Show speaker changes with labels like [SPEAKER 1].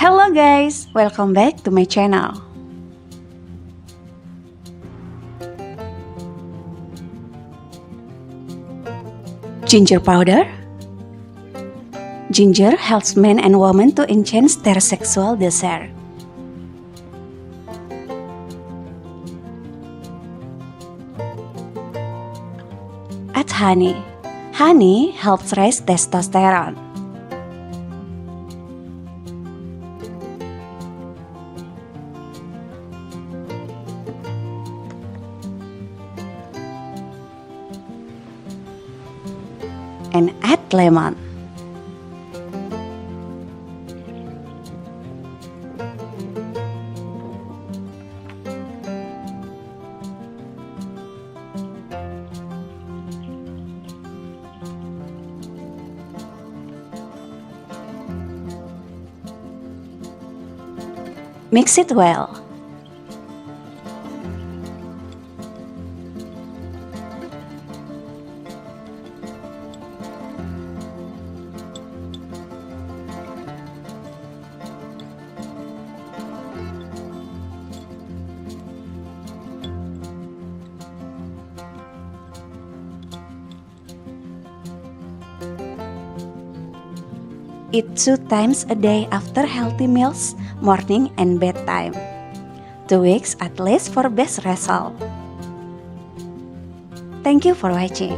[SPEAKER 1] Hello guys, welcome back to my channel. Ginger powder. Ginger helps men and women to enhance their sexual desire. Add honey. Honey helps raise testosterone. And add lemon. Mix it well. Eat 2 times a day after healthy meals, morning and bedtime. 2 weeks at least for best result. Thank you for watching.